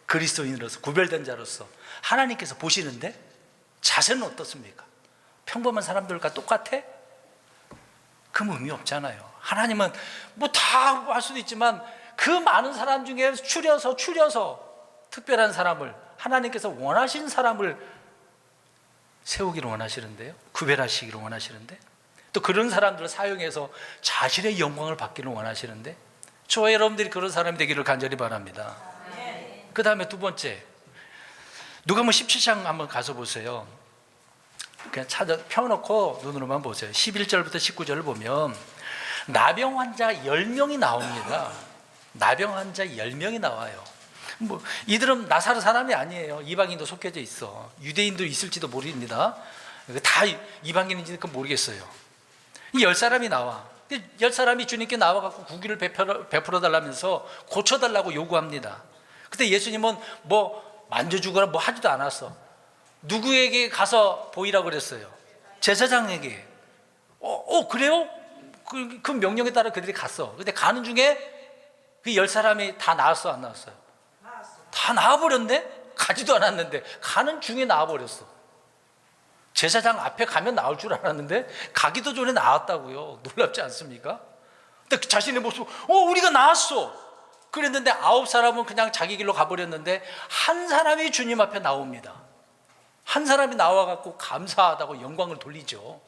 그리스도인으로서 구별된 자로서 하나님께서 보시는데 자세는 어떻습니까? 평범한 사람들과 똑같아? 그럼 의미 없잖아요. 하나님은 뭐 다 할 수도 있지만 그 많은 사람 중에 추려서 특별한 사람을, 하나님께서 원하신 사람을 세우기를 원하시는데요, 구별하시기를 원하시는데, 또 그런 사람들을 사용해서 자신의 영광을 받기를 원하시는데, 저와 여러분들이 그런 사람이 되기를 간절히 바랍니다. 그 다음에 두 번째, 누가복음 17장 한번 가서 보세요. 그냥 펴놓고 눈으로만 보세요. 11절부터 19절을 보면 나병 환자 10명이 나옵니다. 나병 환자 10명이 나와요. 뭐 이들은 나사르 사람이 아니에요. 이방인도 속해져 있어. 유대인도 있을지도 모릅니다. 다 이방인인지는 모르겠어요. 이 10사람이 나와. 열 사람이 주님께 나와갖고 구기를 베풀어 달라면서 고쳐달라고 요구합니다. 근데 예수님은 뭐 만져주거나 뭐 하지도 않았어. 누구에게 가서 보이라고 그랬어요? 제사장에게. 그래요? 그 명령에 따라 그들이 갔어. 근데 가는 중에 그 열 사람이 다 나았어, 안 나왔어요? 다 나와버렸네? 가지도 않았는데 가는 중에 나와버렸어. 제사장 앞에 가면 나올 줄 알았는데 가기도 전에 나왔다고요. 놀랍지 않습니까? 근데 자신의 모습, 우리가 나왔어 그랬는데 9사람은 그냥 자기 길로 가버렸는데 한 사람이 주님 앞에 나옵니다. 한 사람이 나와갖고 감사하다고 영광을 돌리죠.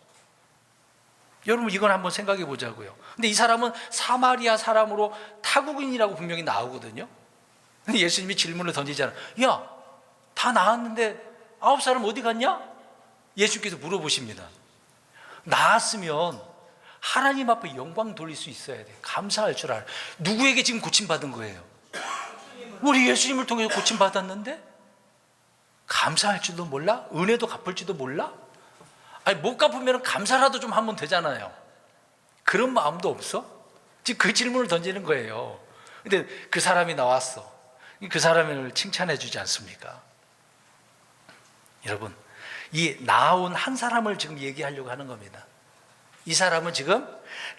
여러분, 이건 한번 생각해 보자고요. 근데 이 사람은 사마리아 사람으로 타국인이라고 분명히 나오거든요. 근데 예수님이 질문을 던지잖아요. 야, 다 나왔는데 9사람 어디 갔냐? 예수께서 물어보십니다. 나았으면 하나님 앞에 영광 돌릴 수 있어야 돼. 감사할 줄 알아. 누구에게 지금 고침받은 거예요? 우리 예수님을 통해서 고침받았는데 감사할 줄도 몰라? 은혜도 갚을지도 몰라? 아니, 못 갚으면 감사라도 좀 하면 되잖아요. 그런 마음도 없어? 지금 그 질문을 던지는 거예요. 근데 그 사람이 나왔어. 그 사람을 칭찬해 주지 않습니까? 여러분, 이 나온 한 사람을 지금 얘기하려고 하는 겁니다. 이 사람은 지금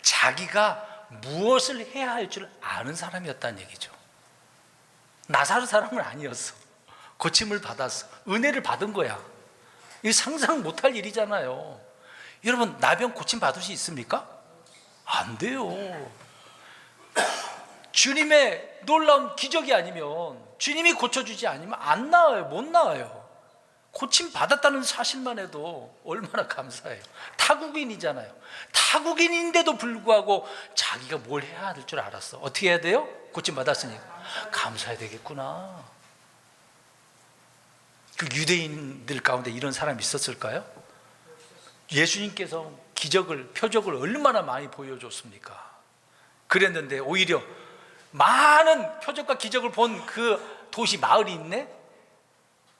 자기가 무엇을 해야 할 줄 아는 사람이었다는 얘기죠. 나사로 사람은 아니었어. 고침을 받았어. 은혜를 받은 거야. 이거 상상 못할 일이잖아요. 여러분, 나병 고침 받을 수 있습니까? 안 돼요. 주님의 놀라운 기적이 아니면, 주님이 고쳐주지 않으면 안 나와요. 못 나와요. 고침 받았다는 사실만 해도 얼마나 감사해요. 타국인이잖아요. 타국인인데도 불구하고 자기가 뭘 해야 할 줄 알았어. 어떻게 해야 돼요? 고침 받았으니까 감사해야 되겠구나. 그 유대인들 가운데 이런 사람이 있었을까요? 예수님께서 기적을, 표적을 얼마나 많이 보여줬습니까? 그랬는데 오히려 많은 표적과 기적을 본 그 도시, 마을이 있네?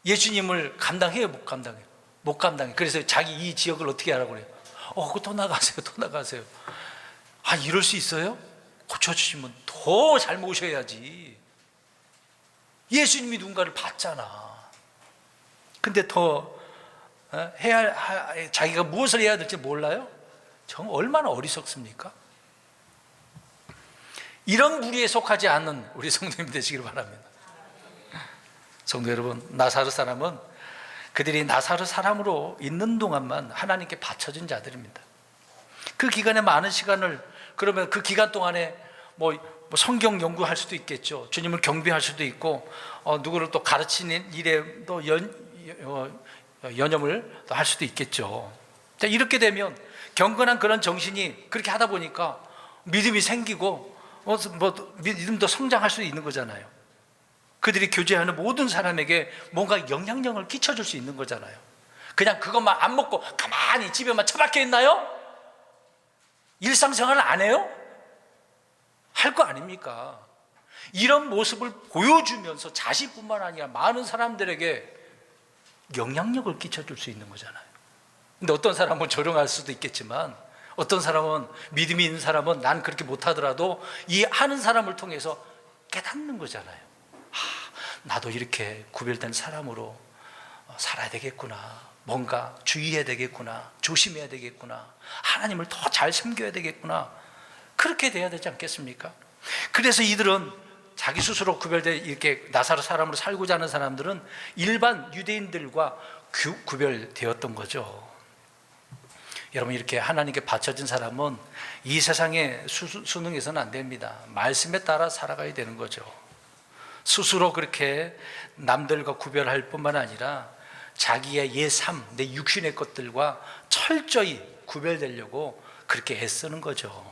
예수님을 감당해요, 못 감당해요? 못 감당해. 그래서 자기 이 지역을 어떻게 하라고 그래요? 그거 또 나가세요, 또 나가세요. 이럴 수 있어요? 고쳐주시면 더 잘 모셔야지. 예수님이 누군가를 봤잖아. 근데 더 자기가 무엇을 해야 될지 몰라요? 정말 얼마나 어리석습니까? 이런 무리에 속하지 않는 우리 성도님 되시길 바랍니다. 성도 여러분, 나사렛 사람은 그들이 나사렛 사람으로 있는 동안만 하나님께 바쳐진 자들입니다. 그 기간에 많은 시간을, 그러면 그 기간 동안에 뭐 성경 연구할 수도 있겠죠. 주님을 경배할 수도 있고, 누구를 또 가르치는 일에 또 연염을 할 수도 있겠죠. 자, 이렇게 되면 경건한 그런 정신이 그렇게 하다 보니까 믿음이 생기고 믿음도 성장할 수 있는 거잖아요. 그들이 교제하는 모든 사람에게 뭔가 영향력을 끼쳐줄 수 있는 거잖아요. 그냥 그것만 안 먹고 가만히 집에만 처박혀 있나요? 일상생활을 안 해요? 할 거 아닙니까? 이런 모습을 보여주면서 자신뿐만 아니라 많은 사람들에게 영향력을 끼쳐줄 수 있는 거잖아요. 근데 어떤 사람은 조롱할 수도 있겠지만, 어떤 사람은, 믿음이 있는 사람은 난 그렇게 못하더라도 이 하는 사람을 통해서 깨닫는 거잖아요. 나도 이렇게 구별된 사람으로 살아야 되겠구나, 뭔가 주의해야 되겠구나, 조심해야 되겠구나, 하나님을 더 잘 섬겨야 되겠구나, 그렇게 돼야 되지 않겠습니까? 그래서 이들은 자기 스스로 구별돼 이렇게 나사렛 사람으로 살고자 하는 사람들은 일반 유대인들과 구별되었던 거죠. 여러분, 이렇게 하나님께 바쳐진 사람은 이 세상에 수능해서는 안 됩니다. 말씀에 따라 살아가야 되는 거죠. 스스로 그렇게 남들과 구별할 뿐만 아니라 자기의 옛 삶, 내 육신의 것들과 철저히 구별되려고 그렇게 애쓰는 거죠.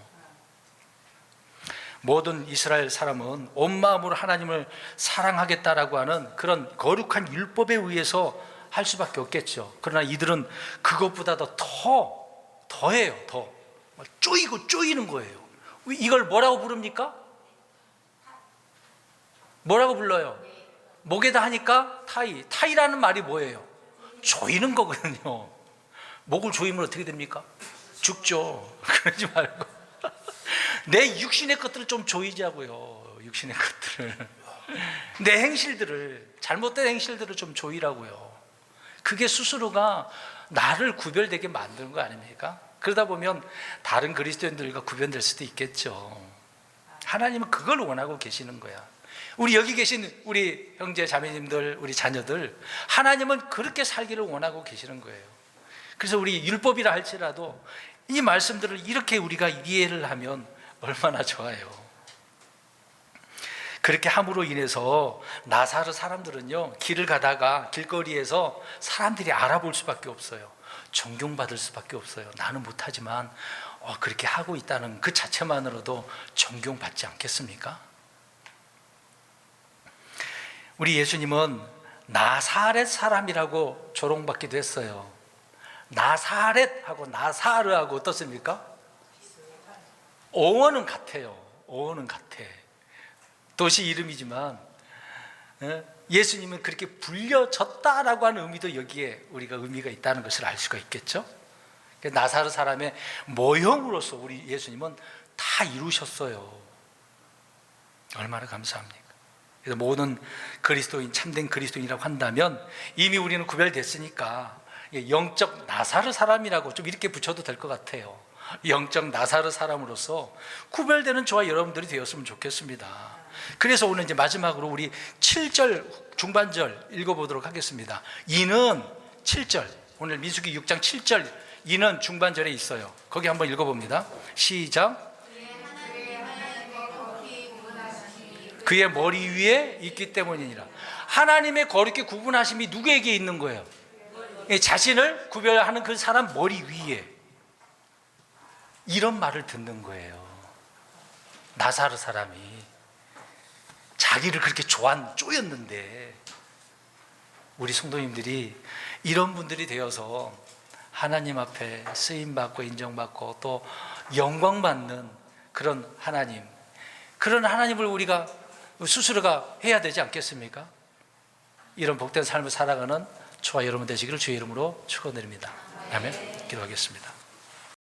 모든 이스라엘 사람은 온 마음으로 하나님을 사랑하겠다라고 하는 그런 거룩한 율법에 의해서 할 수밖에 없겠죠. 그러나 이들은 그것보다도 더해요. 더 쪼이고 쪼이는 거예요. 이걸 뭐라고 부릅니까? 뭐라고 불러요? 목에다 하니까 타이라는 말이 뭐예요? 조이는 거거든요. 목을 조이면 어떻게 됩니까? 죽죠. 그러지 말고 내 육신의 것들을 좀 조이자고요. 육신의 것들을. 내 행실들을, 잘못된 행실들을 좀 조이라고요. 그게 스스로가 나를 구별되게 만드는 거 아닙니까? 그러다 보면 다른 그리스도인들과 구별될 수도 있겠죠. 하나님은 그걸 원하고 계시는 거야. 우리 여기 계신 우리 형제 자매님들, 우리 자녀들, 하나님은 그렇게 살기를 원하고 계시는 거예요. 그래서 우리 율법이라 할지라도 이 말씀들을 이렇게 우리가 이해를 하면 얼마나 좋아요. 그렇게 함으로 인해서 나사렛 사람들은요, 길을 가다가 길거리에서 사람들이 알아볼 수밖에 없어요. 존경받을 수밖에 없어요. 나는 못하지만 그렇게 하고 있다는 그 자체만으로도 존경받지 않겠습니까? 우리 예수님은 나사렛 사람이라고 조롱받기도 했어요. 나사렛하고 나사르하고 어떻습니까? 어원은 같아요. 어원은 같아. 도시 이름이지만 예수님은 그렇게 불려졌다라고 하는 의미도 여기에 우리가 의미가 있다는 것을 알 수가 있겠죠. 나사렛 사람의 모형으로서 우리 예수님은 다 이루셨어요. 얼마나 감사합니까? 그래서 모든 그리스도인, 참된 그리스도인이라고 한다면 이미 우리는 구별됐으니까 영적 나사렛 사람이라고 좀 이렇게 붙여도 될 것 같아요. 영적 나사렛 사람으로서 구별되는 저와 여러분들이 되었으면 좋겠습니다. 그래서 오늘 이제 마지막으로 우리 7절 중반절 읽어보도록 하겠습니다. 이는 7절, 오늘 민수기 6장 7절, 이는 중반절에 있어요. 거기 한번 읽어봅니다. 시작. 그의 머리 위에 있기 때문이니라. 하나님의 거룩히 구분하심이 누구에게 있는 거예요? 자신을 구별하는 그 사람 머리 위에. 이런 말을 듣는 거예요. 나사렛 사람이 자기를 그렇게 쪼였는데 우리 성도님들이 이런 분들이 되어서 하나님 앞에 쓰임받고 인정받고 또 영광받는 그런 하나님, 그런 하나님을 우리가 스스로가 해야 되지 않겠습니까? 이런 복된 삶을 살아가는 저와 여러분 되시기를 주의 이름으로 축원드립니다. 아멘. 기도하겠습니다.